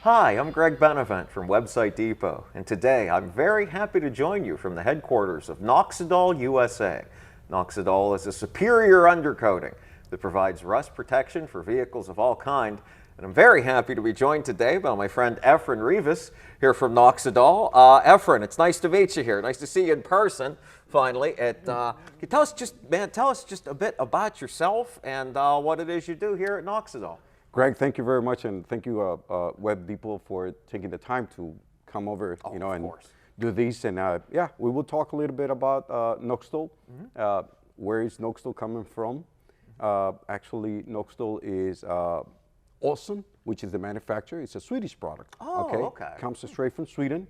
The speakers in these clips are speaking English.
Hi, I'm Greg Benevent from Website Depot, and today I'm very happy to join you from the headquarters of Noxudol USA. Noxudol is a superior undercoating that provides rust protection for vehicles of all kind, and I'm very happy to be joined today by my friend Efren Rivas here from Noxudol. Efren, it's nice to meet you here. Nice to see you in person, finally. Can you tell us just a bit about yourself and what it is you do here at Noxudol. Greg, thank you very much, and thank you, Web Depot, for taking the time to come over, and do this. And yeah, we will talk a little bit about Noxudol. Where is Noxudol coming from? Actually, Noxudol is Awesome, which is the manufacturer. It's a Swedish product. Okay. Comes straight from Sweden.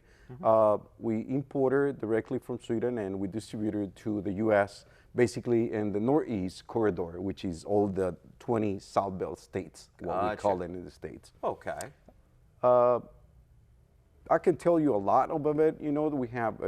We import it directly from Sweden, and we distribute it to the U.S. basically in the Northeast corridor, which is all the 20 South Belt states, what we call it in the States. Okay. I can tell you a lot about it. You know, we have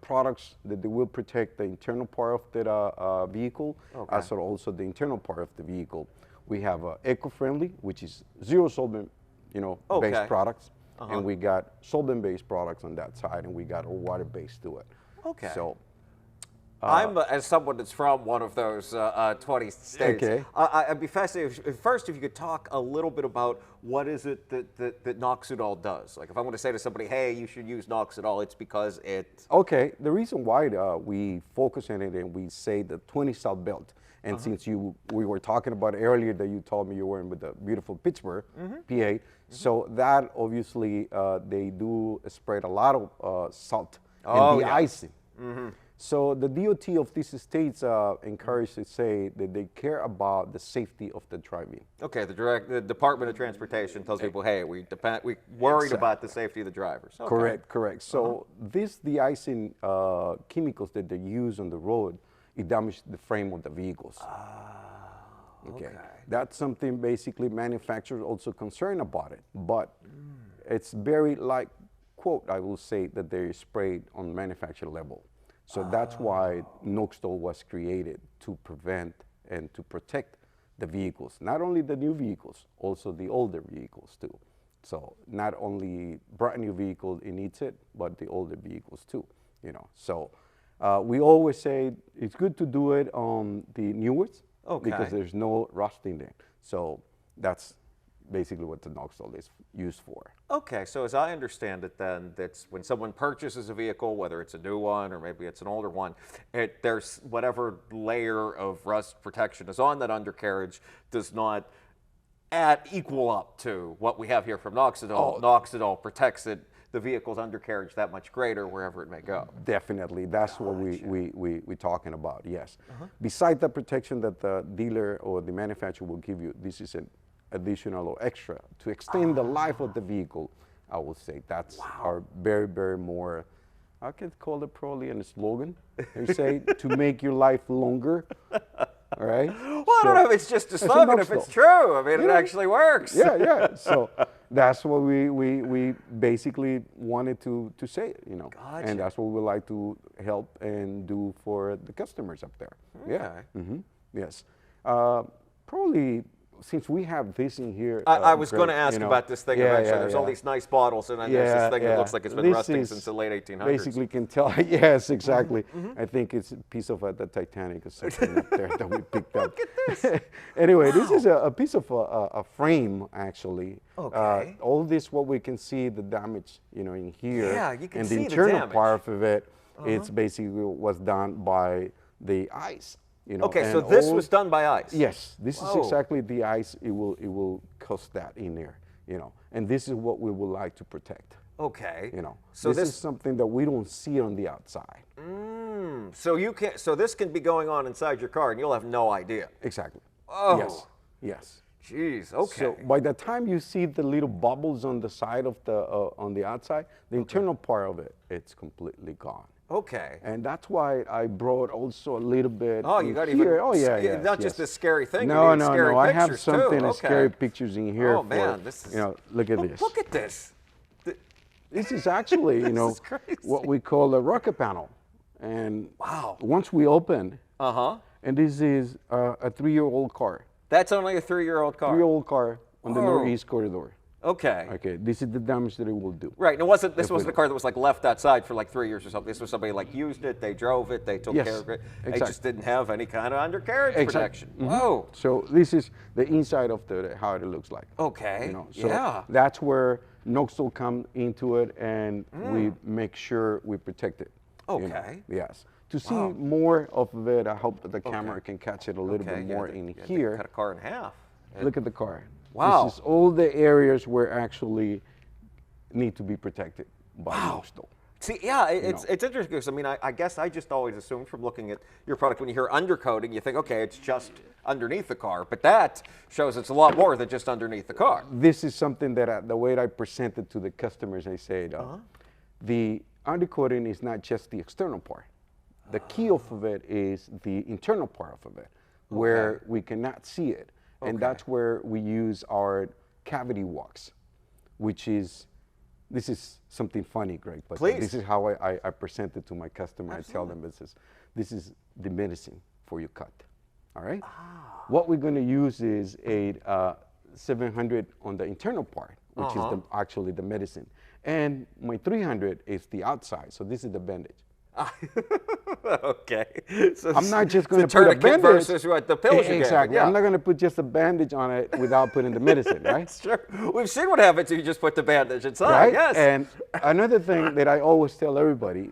products that they will protect the internal part of the vehicle, as well also the internal part of the vehicle. We have eco-friendly, which is zero solvent, based products, and we got solvent-based products on that side, and we got a water-based to it. Okay. So, I'm, as someone that's from one of those 20 states, I'd be fascinated, first, if you could talk a little bit about what is it that Noxudol does. Like if I want to say to somebody, hey, you should use Noxudol, it's because it... Okay, the reason why we focus on it and we say the 20 South Belt, and since we were talking about earlier that you told me you were in with the beautiful Pittsburgh, PA, so that obviously they do spread a lot of salt and de-icing. So the DOT of these states encourage to say that they care about the safety of the driving. Okay, the Department of Transportation tells people, hey, we worried about the safety of the drivers. Okay. Correct. So these de-icing chemicals that they use on the road, it damages the frame of the vehicles. Okay. That's something basically manufacturers also concerned about it, but it's very like, quote, I will say that they're sprayed on manufacturer level. So that's why Noxudol was created, to prevent and to protect the vehicles. Not only the new vehicles, also the older vehicles too. So not only brand new vehicle it needs it, but the older vehicles too. So we always say it's good to do it on the newest because there's no rust in there. So that's basically what the Noxudol is used for. Okay, so as I understand it then, that's when someone purchases a vehicle, whether it's a new one or maybe it's an older one, there's whatever layer of rust protection is on that undercarriage does not equal up to what we have here from Noxudol. Noxudol protects the vehicle's undercarriage that much greater wherever it may go. Definitely, that's what we're talking about, yes. Besides the protection that the dealer or the manufacturer will give you, this is an additional or extra to extend the life of the vehicle. I will say that's our very, very more, I could call it probably a slogan, you say, to make your life longer. All right. Well, I don't know if it's just a slogan, if it's true. I mean, it actually works. Yeah. So that's what we basically wanted to say, Gotcha. And that's what we like to help and do for the customers up there. Okay. Yes. Probably, since we have this in here. I was going to ask about this thing eventually. There's all these nice bottles, and then there's this thing that looks like it's been rusting since the late 1800s. Basically can tell, yes, exactly. I think it's a piece of the Titanic or something up there that we picked up. Look at this. Anyway, this is a piece of a frame, actually. Okay. All this, what we can see, the damage, in here. Yeah, you can and see the internal damage. part of it, it's basically was done by the ice. Okay, so this was done by ice. Yes, this is exactly the ice. It will cause that in there, and this is what we would like to protect. Okay. So this is something that we don't see on the outside. So this can be going on inside your car, and you'll have no idea. Exactly. Oh. Yes. Jeez. Okay. So by the time you see the little bubbles on the side of the on the outside, the internal part of it, it's completely gone. Okay. And that's why I brought also a little bit. Oh, you got here. Not just this scary thing. No. I have too. something scary pictures in here. Oh man, this is. Look at this. Look at this. This is actually, this is crazy. what we call a rocket panel. And once we open, and this is a 3-year-old car. That's only a 3-year-old car. 3-year-old car on the Northeast corridor. Okay. Okay, this is the damage that it will do. Right, and it wasn't. This If we wasn't a don't. car that was like left outside for like 3 years or something. This was somebody like used it, they drove it, they took Yes, care of it. They exactly. just didn't have any kind of undercarriage protection. Mhm. Whoa. So this is the inside of how it looks like. Okay. You know, so Yeah. that's where Noxudol come into it, and we make sure we protect it. you know. Okay. Yes. To see more of it, I hope that the camera Okay. can catch it a little Okay, bit yeah, more they- in yeah, they here. cut a car in half. Look at the car. Wow. This is all the areas where actually need to be protected by Noxudol. See, yeah, it's know. interesting because I mean, I guess I just always assumed from looking at your product when you hear undercoating, you think, okay, it's just underneath the car, but that shows it's a lot more than just underneath the car. This is something that the way I present it to the customers, I said, the undercoating is not just the external part. The key of it is the internal part of it, where we cannot see it. And that's where we use our cavity wax, which is, this is something funny, Greg, but Please. this is how I present it to my customer. I tell them, this is the medicine for your cut, all right? What we're gonna use is a 700 on the internal part, which is actually the medicine. And my 300 is the outside, so this is the bandage. Okay. So I'm not just going the to put a tourniquet bandage. versus what the pills you gave. Exactly. Yeah. I'm not going to put just a bandage on it without putting the medicine, right? Sure. We've seen what happens if you just put the bandage inside. Right. Yes. And another thing that I always tell everybody,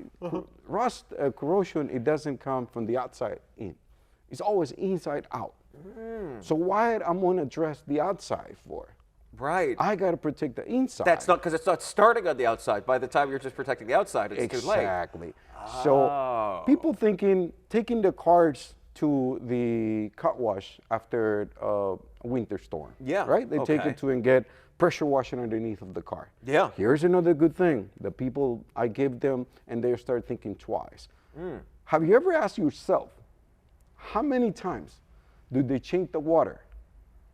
rust corrosion, it doesn't come from the outside in. It's always inside out. So why I'm going to address the outside for? Right. I got to protect the inside. That's not because it's not starting on the outside. By the time you're just protecting the outside, it's too late. Exactly. So people taking the cars to the car wash after a winter storm. Yeah, Right? They take okay. it to and get pressure washing underneath of the car. Yeah. Here's another good thing. The people I give them and they start thinking twice. Have you ever asked yourself how many times do they change the water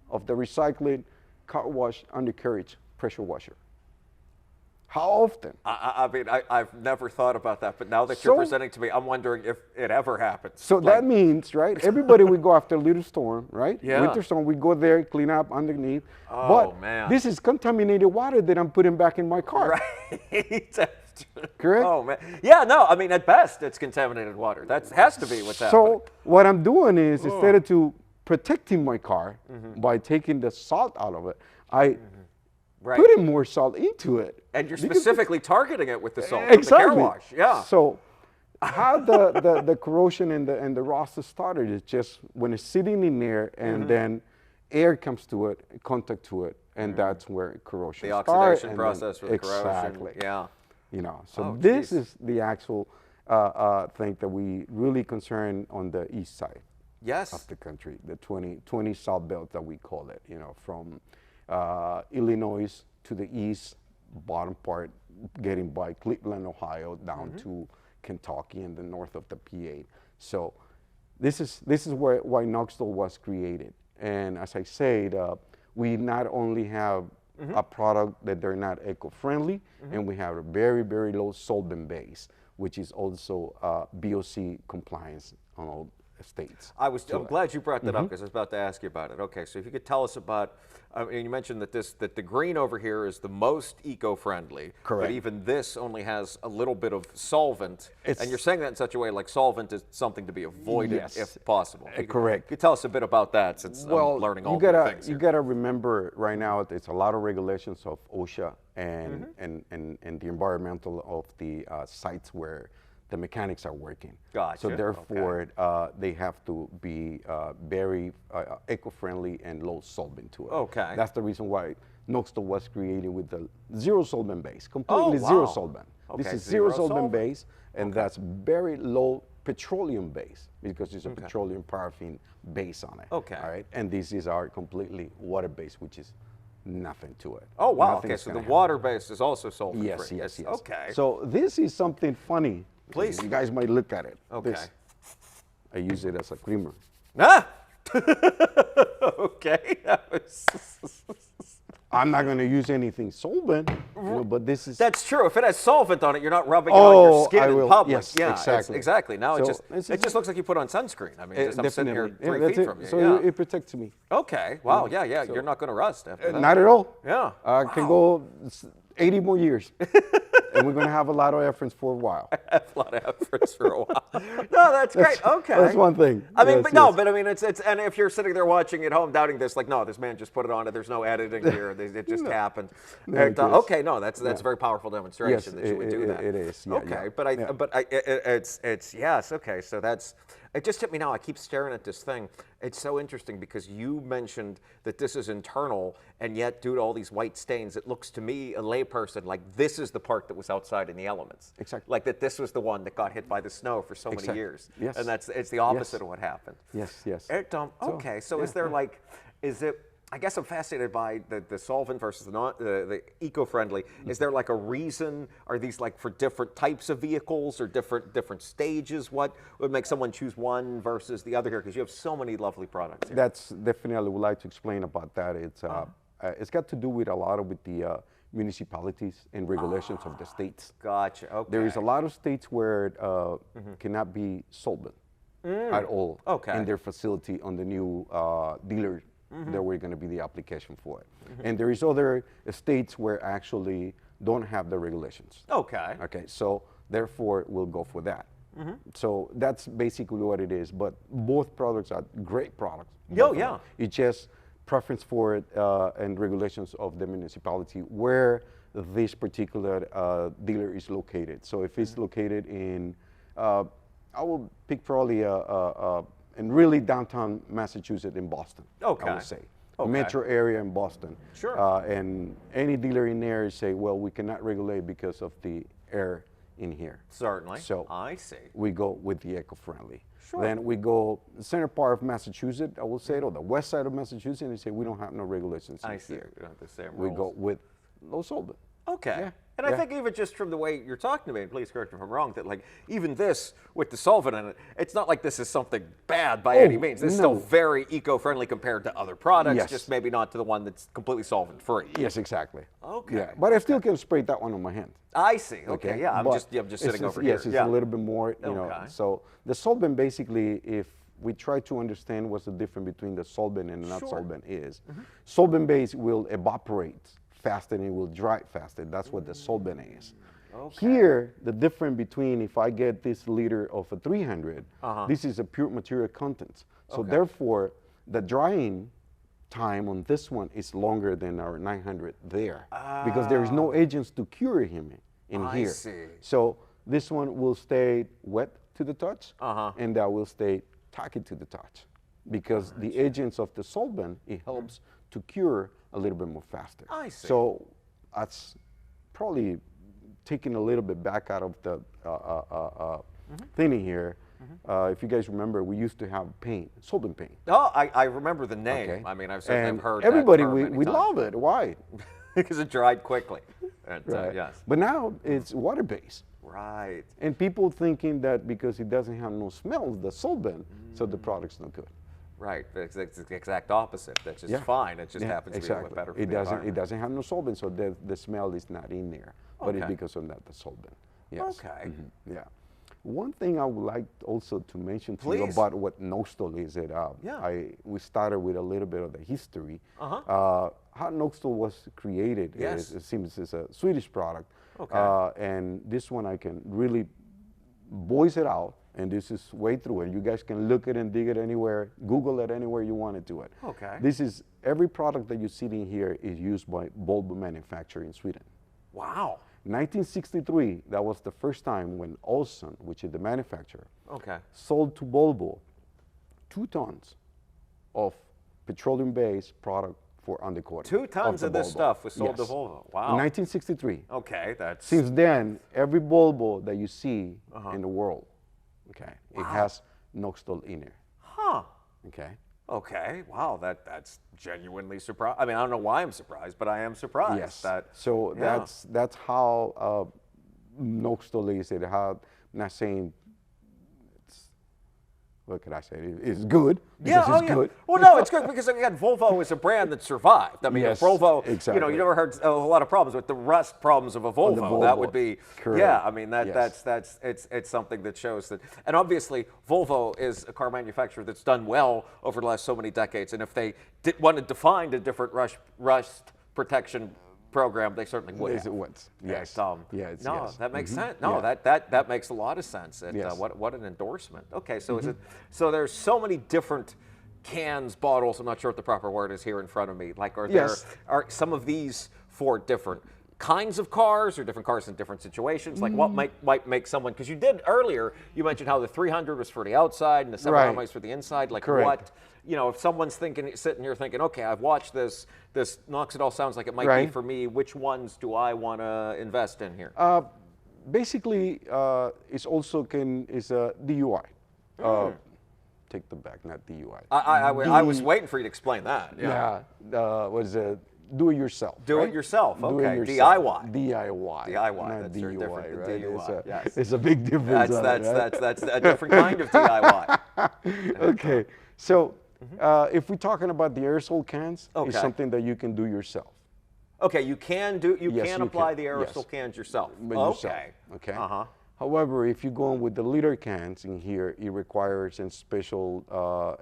of the recycling car wash undercarriage pressure washer? How often? I mean, I've never thought about that, but now that you're So- presenting to me, I'm wondering if it ever happens. So that means, right, everybody we go after a little storm, right? Yeah. Winter storm, we go there, clean up underneath. Oh, but man. this is contaminated water that I'm putting back in my car. Right. Correct? Oh, man. Yeah, no, I mean, at best, it's contaminated water. That has to be what's happening. So what I'm doing is, instead of to protecting my car by taking the salt out of it, I Right. putting more salt into it. And you're Because- specifically targeting it with the salt, with Exactly. the car wash. Yeah. So how the corrosion and the rust started is just when it's sitting in there and then air comes to it, contact to it, and that's where corrosion The starts. oxidation and process then, with corrosion. exactly. Yeah. You know, so Oh, this geez. is the actual thing that we really concern on the east side Yes. of the country, the 20 South Belt that we call it, you know, from Illinois to the east, bottom part, getting by Cleveland, Ohio, down to Kentucky and the north of the PA. So this is why Noxudol was created. And as I said, we not only have a product that they're not eco-friendly, and we have a very, very low solvent base, which is also BOC compliance on all states. I'm glad you brought that up because I was about to ask you about it. Okay, so if you could tell us about, and you mentioned that the green over here is the most eco-friendly. Correct. But even this only has a little bit of solvent, and you're saying that in such a way like solvent is something to be avoided Yes. if possible. If you could- Correct. Could you tell us a bit about that since I'm learning all new things you here. gotta remember right now there's a lot of regulations of OSHA and the environmental of the sites where the mechanics are working. Gotcha, So therefore, they have to be very eco-friendly and low solvent to it. Okay. That's the reason why Noxudol was created with the zero solvent base, completely wow. zero solvent. This Okay, is zero zero solvent solvent. base, and that's very low petroleum base because it's a petroleum paraffin base on it. Okay. All right. And this is our completely water base, which is nothing to it. Oh, wow. Nothing Okay, is so the gonna happen. water base is also sulfur-free. Yes, yes, yes. Okay. So this is something funny. Please. You guys might look at it. Okay. This. I use it as a creamer. Ah! Okay. That was I'm not going to use anything solvent, but this is. That's true. If it has solvent on it, you're not rubbing it on your skin I in will. public. Yes, Yeah, exactly. exactly. Now So it just looks like you put on sunscreen. I mean, I'm sitting here Definitely. 3 that's feet it. from you. So yeah. it protects me. Okay. Wow. Yeah. You're not going to rust after that. Not at all. Yeah. I can go 80 more years. And we're going to have a lot of efforts for a while. A lot of efforts for a while. No, that's great. Okay. That's one thing. I mean, Yes, but no, yes. but I mean, it's and if you're sitting there watching at home doubting this, like, no, this man just put it on it. There's no editing here. It just happened. No, Chris. Okay, no, that's a very powerful demonstration that you would do that. It is. Yeah, Okay, yeah. but it's yes. Okay, so that's. It just hit me now. I keep staring at this thing. It's so interesting because you mentioned that this is internal, and yet due to all these white stains, it looks to me, a layperson, like this is the part that was outside in the elements. Exactly. Like that this was the one that got hit by the snow for so many Exactly. years. Yes. And it's the opposite Yes. of what happened. Yes, yes. Okay, so is there like, is it, I guess I'm fascinated by the solvent versus the eco-friendly. Is there like a reason? Are these like for different types of vehicles or different stages? What would make someone choose one versus the other here? Because you have so many lovely products here. That's definitely, I would like to explain about that. It's got to do with a lot of with the municipalities and regulations of the states. Gotcha, okay. There is a lot of states where it cannot be solvent at all in their facility on the new dealer that we're going to be the application for it. And there is other states where actually don't have the regulations. Okay. Okay, so therefore we'll go for that. So that's basically what it is. But both products are great products. Oh, yeah. It's just preference for it and regulations of the municipality where this particular dealer is located. So if it's located in, I will pick probably in really downtown Massachusetts in Boston, I would say. Okay. Metro area in Boston. Sure. And any dealer in there say, well, we cannot regulate because of the air in here. Certainly. So I see. we go with the eco-friendly. Sure. Then we go the center part of Massachusetts, I will say, or the west side of Massachusetts, and they say we don't have no regulations I in see. here. We don't have the same We rules. go with low solvent. Okay. Yeah, And I yeah. think even just from the way you're talking to me, and please correct me if I'm wrong, that like even this with the solvent in it, it's not like this is something bad by any means. This is still no. very eco-friendly compared to other products, Yes. just maybe not to the one that's completely solvent-free. Yes, exactly. Okay. Yeah, but I still can spray that one on my hand. I see. Okay. Yeah. I'm But just it's sitting over here. Yes, it's yeah. a little bit more, you know. Okay. So the solvent basically, if we try to understand what's the difference between the solvent and not Sure. solvent is, solvent base will evaporate faster and it will dry faster. That's what the solvent is. Okay. Here, the difference between if I get this liter of a 300, this is a pure material content. So therefore, the drying time on this one is longer than our 900 there because there is no agents to cure him in I here. see. So this one will stay wet to the touch and that will stay tacky to the touch because the agents of the solvent, it helps to cure a little bit more faster. I see. So that's probably taking a little bit back out of the thinning here. If you guys remember, we used to have paint, solvent paint. Oh, I remember the name. Okay. I mean, I've certainly And heard everybody, that term many we times. love it. Why? because it dried quickly. And, Right. yes. But now it's water-based. Right. And people thinking that because it doesn't have no smell, the solvent, so the product's no good. Right. It's the exact opposite. That's just Yeah. fine. It just Yeah, happens to be a exactly. little better for It the doesn't. It environment. doesn't have no solvent, so the smell is not in there. But it's Okay. because of that the solvent. Yes. Okay. Yeah. One thing I would like also to mention to you Please. about what Noxudol is that Yeah. we started with a little bit of the history. Uh-huh. How Noxudol was created Yes. it seems it's a Swedish product. Okay. And this one I can really voice it out, and this is way through it. You guys can look it and dig it anywhere, Google it anywhere you want to do it. Okay. This is every product that you see in here is used by bulb manufacturer in Sweden. Wow. 1963, that was the first time when Olsson, which is the manufacturer, Okay. sold to Volvo 2 tons of petroleum-based product for undercoating. 2 tons the of this Volvo. stuff was sold to Yes. Volvo. In Wow. 1963. Okay, that's Since then, every Volvo that you see Uh-huh. in the world, okay, it has Noxudol in it, huh. okay? Okay. Wow. That's genuinely surprised. I mean, I don't know why I'm surprised, but I am surprised. Yes. That, So yeah. that's how Noxudol is. It how I'm not saying it's what can I say? It's good. Yeah, Because it's yeah. good. Well, no, it's good because again, Volvo is a brand that survived. I mean, Yes, Volvo. exactly. You know, you never heard a lot of problems with the rust problems of a Volvo. That would be, Correct. yeah. I mean, Yes. it's something that shows that, and obviously, Volvo is a car manufacturer that's done well over the last so many decades. And if they wanted to find a different rust protection program, they certainly would. Yes, it would. Yes. Yes, No, yes. that makes sense. No, Yeah. that makes a lot of sense. And, Yes. what an endorsement. Okay, so is it? So there's so many different cans, bottles. I'm not sure what the proper word is here in front of me. Like, Yes. are some of these for different kinds of cars or different cars in different situations? Like, what might make someone? Because you did earlier, you mentioned how the 300 was for the outside and the 700 Right. was for the inside. Like, Correct. what? You know, if someone's sitting here thinking, okay, I've watched this Noxudol sounds like it might be Right. for me. Which ones do I want to invest in here? Basically, it's also is a DUI. Take the back, not DUI. I was waiting for you to explain that. Yeah. Was a do it yourself. Do right? it yourself. Do Okay. it yourself. DIY. DIY. DIY, Not that's very DUI, different than right? DUI, yes. It's a big difference. That's a different kind of DIY. Okay. So if we're talking about the aerosol cans, Okay. it's something that you can do yourself. Okay, you can Yes, you apply can. the aerosol Yes. cans yourself. By yourself, Okay. Okay. Uh-huh. However, if you go in with the liter cans in here, it requires a special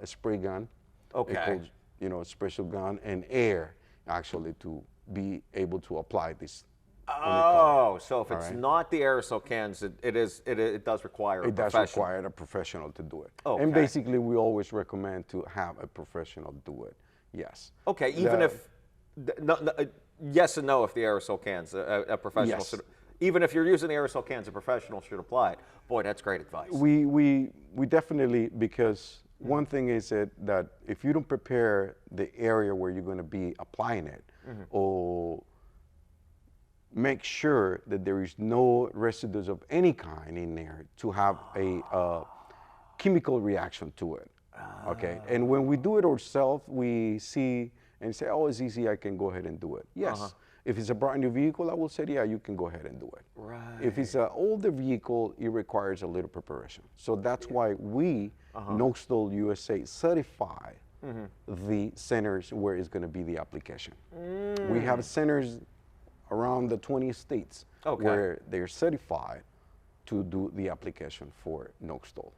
spray gun. Okay. It calls, a special gun and air actually to be able to apply this. Oh, so if it's right. not the aerosol cans, it does require a It does professional. require a professional to do it. Okay. And basically, we always recommend to have a professional do it. Yes. Okay, even if yes and no if the aerosol cans a professional Yes. should, even if you're using the aerosol cans, a professional should apply it. Boy, that's great advice. We definitely, because one thing is that if you don't prepare the area where you're going to be applying it, or make sure that there is no residues of any kind in there to have a chemical reaction to it. Okay, and when we do it ourselves, we see and say, oh, it's easy, I can go ahead and do it. Yes. If it's a brand new vehicle, I will say, yeah, you can go ahead and do it. Right. If it's an older vehicle, it requires a little preparation. So that's why we, Noxudol USA, certify the centers where it's going to be the application. We have centers around the 20 states where they're certified to do the application for Noxudol.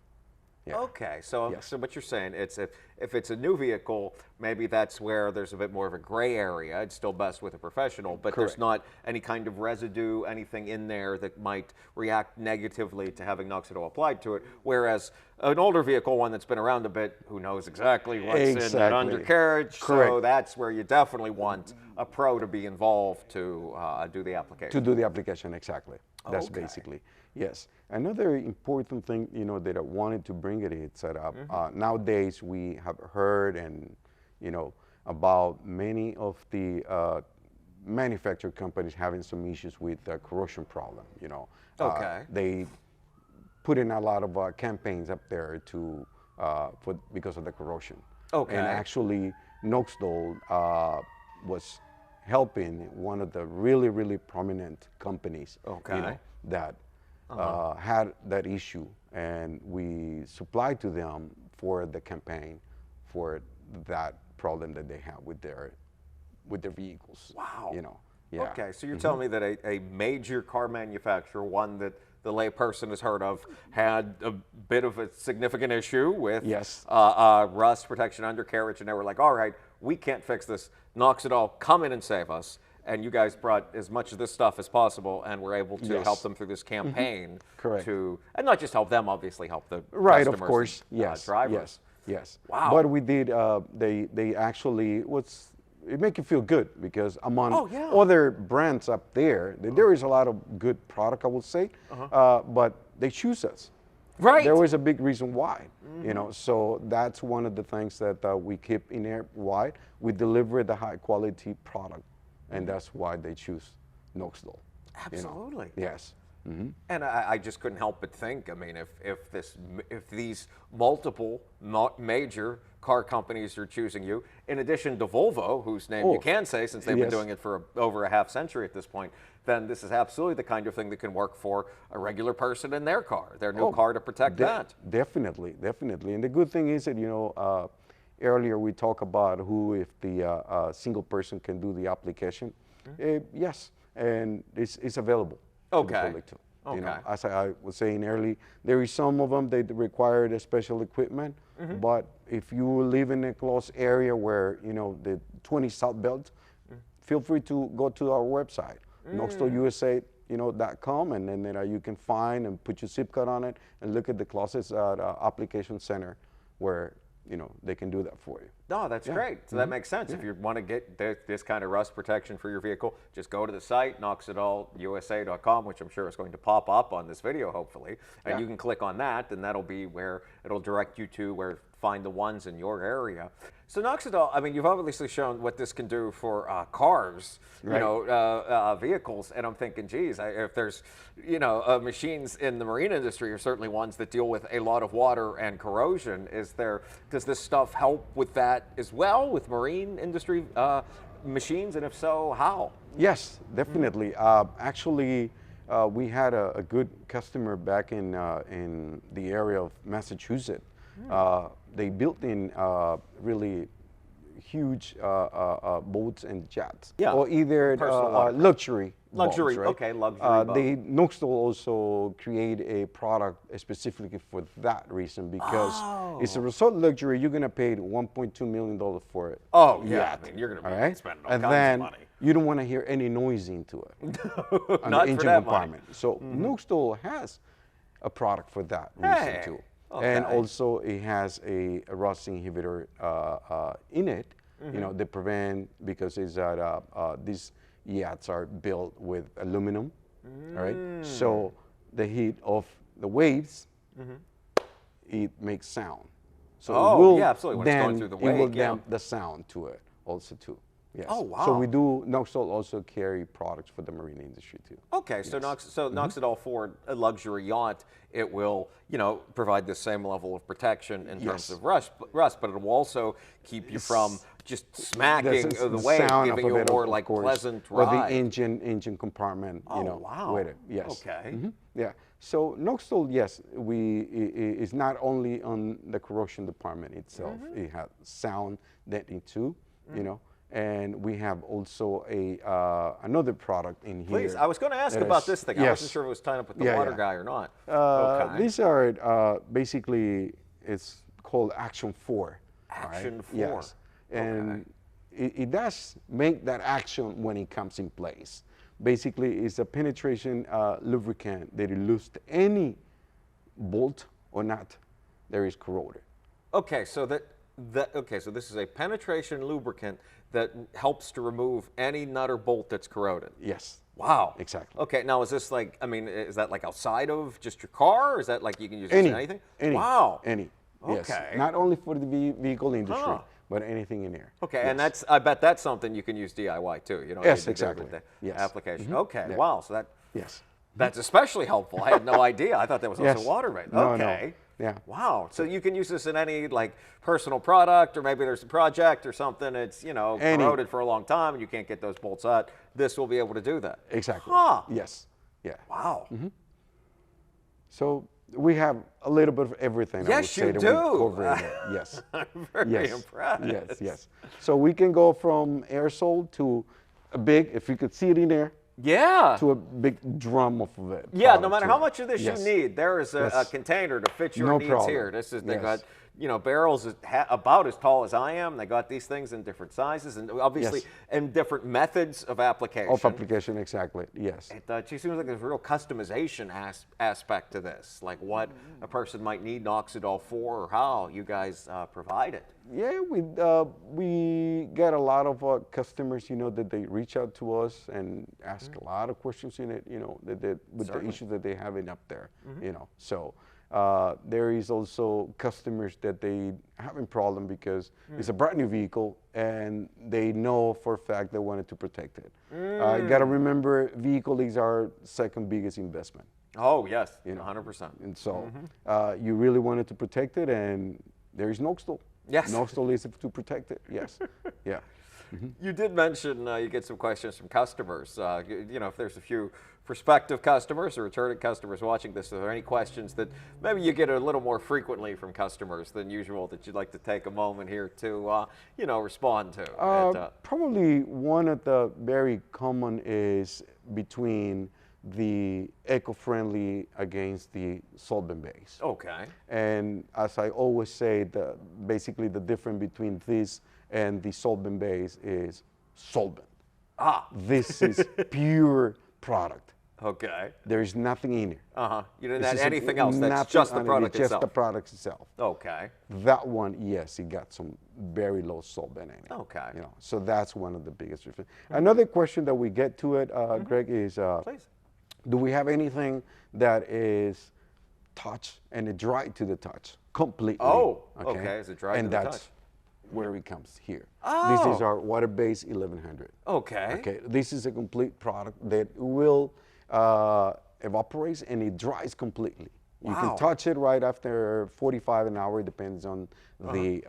Yeah. Okay, so Yes. so what you're saying, it's if it's a new vehicle, maybe that's where there's a bit more of a gray area. It's still best with a professional, but there's Correct. not any kind of residue, anything in there that might react negatively to having Noxudol applied to it. Whereas an older vehicle, one that's been around a bit, who knows exactly what's in that Exactly. undercarriage. So Correct. that's where you definitely want a pro to be involved to do the application. To do the application, exactly. That's Okay. basically, yes. Another important thing, that I wanted to bring it is that nowadays we have heard and, about many of the manufacturer companies having some issues with the corrosion problem, Okay. They put in a lot of campaigns up there to, because of the corrosion. Okay. And actually, Noxudol was helping one of the really, really prominent companies Okay. that had that issue, and we supplied to them for the campaign for that problem that they have with their vehicles. Wow. Yeah. Okay, so you're telling me that a major car manufacturer, one that the layperson has heard of, had a bit of a significant issue with Yes. rust protection undercarriage, and they were like, all right, we can't fix this. Noxudol, come in and save us. And you guys brought as much of this stuff as possible and were able to Yes. help them through this campaign. Correct. And not just help them, obviously help the Right, of customers course. and, Yes. drivers. Yes. Yes. Wow. But we did. They actually it make you feel good because among Oh, yeah. other brands up there is a lot of good product, I would say, but they choose us. Right. There was a big reason why, So that's one of the things that we keep in there. Why we deliver the high quality product, and that's why they choose Noxudol. Absolutely. Yes. And I just couldn't help but think, I mean, if these multiple major car companies are choosing you, in addition to Volvo, whose name you can say since they've been Yes. doing it for over a half century at this point, then this is absolutely the kind of thing that can work for a regular person in their car, their new car, to protect that. Definitely, definitely. And the good thing is that, earlier we talked about if the single person can do the application. Yes, and it's available to the public too. Okay. As I was saying earlier, there is some of them that require the special equipment, but if you live in a close area where, the 20 South Belt, feel free to go to our website, noxudolusa.com, and then you can find and put your zip code on it and look at the closest application center where they can do that for you. No, that's great. So that makes sense. If you want to get this kind of rust protection for your vehicle, just go to the site, noxudolusa.com, which I'm sure is going to pop up on this video, hopefully. And you can click on that, and that'll be where it'll direct you to where find the ones in your area. So Noxudol, I mean, you've obviously shown what this can do for cars, vehicles, and I'm thinking, geez, if there's, machines in the marine industry are certainly ones that deal with a lot of water and corrosion. Does this stuff help with that as well, with marine industry machines, and if so, how? Yes, definitely. Actually, we had a good customer back in the area of Massachusetts. They built in really huge boats and jets, or either luxury boats, right? Okay, luxury boat. Noxudol also create a product specifically for that reason, because it's a resort luxury. You're gonna pay $1.2 million for it. Oh yeah, I mean, you're gonna be spending all kinds of money. You don't want to hear any noise into it on Not the for engine that compartment. So Noxudol has a product for that reason too. And also it has a rust inhibitor in it, that prevent, because it's these yachts are built with aluminum, all right? So the heat of the waves, it makes sound. So it will absolutely. When it's going through the wave, it will damp the sound to it also too. Yes. Oh, wow. So Noxudol also carry products for the marine industry too. Okay, so Noxudol for a luxury yacht, it will, provide the same level of protection in terms of rust, but it will also keep you from just smacking the wave, giving you a more pleasant ride. Or the engine compartment, with it. Yes. Okay. Yeah. So Noxudol, yes, is not only on the corrosion department itself. It has sound denting too, And we have also another product in here. Please, I was going to ask about this thing. I wasn't sure if it was tied up with the water guy or not. These are basically, it's called Action 4. Action 4. Yes. And it does make that action when it comes in place. Basically, it's a penetration lubricant that eludes any bolt or nut that is corroded. Okay, so so this is a penetration lubricant that helps to remove any nut or bolt that's corroded. Yes. Wow. Exactly. Okay, now is this is that like outside of just your car, or is that like you can use this in anything? Any. Wow. Any. Okay. Yes. Not only for the vehicle industry, but anything in there. Okay, and I bet that's something you can use DIY too. You don't need to do it with the application. Okay, wow, so that's especially helpful. I had no idea. I thought that was also water-based. Okay. No. Yeah. Wow. So you can use this in any personal product, or maybe there's a project or something. It's corroded for a long time and you can't get those bolts out. This will be able to do that. Exactly. Huh. Yes. Yeah. Wow. So we have a little bit of everything. Yes, I would say you that do. We cover it. Yes. I'm very impressed. Yes. So we can go from aerosol to a big, if you could see it in there. Yeah. To a big drum of it. Yeah, no matter how much of this you need, there is a container to fit your needs here. This is, they got, barrels about as tall as I am. They got these things in different sizes and obviously in different methods of application. Of application, exactly, yes. It seems like there's a real customization aspect to this, like what a person might need Noxudol for, or how you guys provide it. Yeah, we get a lot of customers, that they reach out to us and ask a lot of questions in it, with the issues that they have up there, So there is also customers that they having problem because it's a brand new vehicle and they know for a fact they wanted to protect it. You got to remember, vehicle is our second biggest investment. Oh yes, 100%. And so you really wanted to protect it, and there is Noxudol. Yes. Noxudol is to protect it. Yes. Yeah. You did mention you get some questions from customers. You know, if there's a few prospective customers or returning customers watching this, are there any questions that maybe you get a little more frequently from customers than usual that you'd like to take a moment here to, you know, respond to? Probably one of the very common is between the eco-friendly against the solvent-based. Okay. And as I always say, basically the difference between this and the solvent-based is solvent. Ah. This is pure product. Okay. There's nothing in it. You didn't add anything else. That's just the product It's itself. just the product itself. Okay. That one, yes, it got some very low solvent in it. Okay. You know, so that's one of the biggest differences. Another question that we get to it, Greg, is Please. do we have anything that is touch and it dry to the touch completely? Oh, okay. Is it dry to the touch? And that's where it comes here. Oh. This is our water-based 1100. Okay. Okay. This is a complete product that will evaporate and it dries completely. You can touch it right after 45 an hour. It depends on the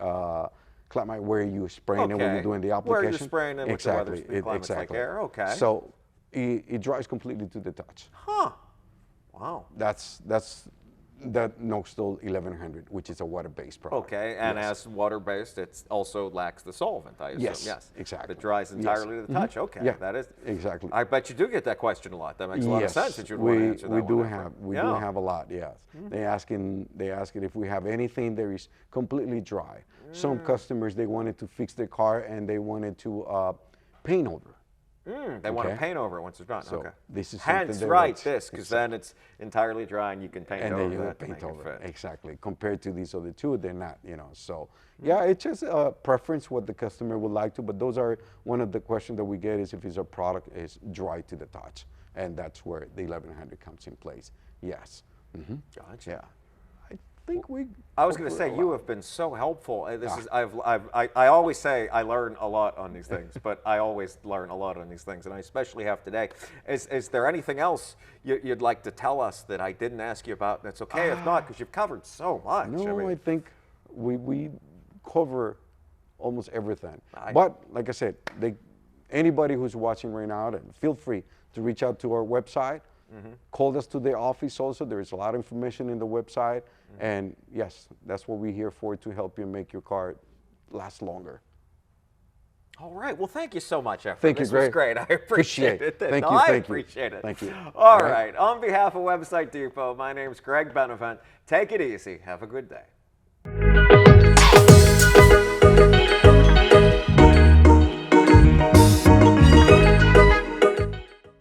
climate where you're spraying it, when you're doing the application. Where you're spraying it, exactly. with the climate's like air. Okay. So it dries completely to the touch. Huh. Wow. That's that Noxudol 1100, which is a water-based product. Okay, and as water-based, it also lacks the solvent, I assume. Yes, exactly. It dries entirely to the touch. Okay, Yeah, that is exactly. I bet you do get that question a lot. That makes a lot of sense that you'd want to answer that we one. do have a lot. Yes, they ask it if we have anything that is completely dry. Some customers, they wanted to fix their car and they wanted to paint over. They want to paint over it once it's done. So okay. this is hence something right that's- this, because then it's entirely dry and you can paint And over then you that to paint make it over it. fit. Exactly. Compared to these other two, they're not, you know. So yeah, it's just a preference what the customer would like to, but those are one of the questions that we get is if a product is dry to the touch. And that's where the 1100 comes in place. Yes. Gotcha. Yeah. I think I was going to say, you have been so helpful. This is I always say I learn a lot on these things, but I always learn a lot on these things, and I especially have today. Is there anything else you'd like to tell us that I didn't ask you about? That's okay if not, because you've covered so much. No, I think we cover almost everything. I- But like I said, anybody who's watching right now, feel free to reach out to our website. Call us to the office also. There is a lot of information in the website. And yes, that's what we're here for, to help you make your car last longer. All right. Well, thank you so much, Efrain. Thank you, This was Greg. great. I appreciate it. Thank No, you, I thank you. appreciate it. Thank you. All right. On behalf of Website Depot, my name's Greg Benevent. Take it easy. Have a good day.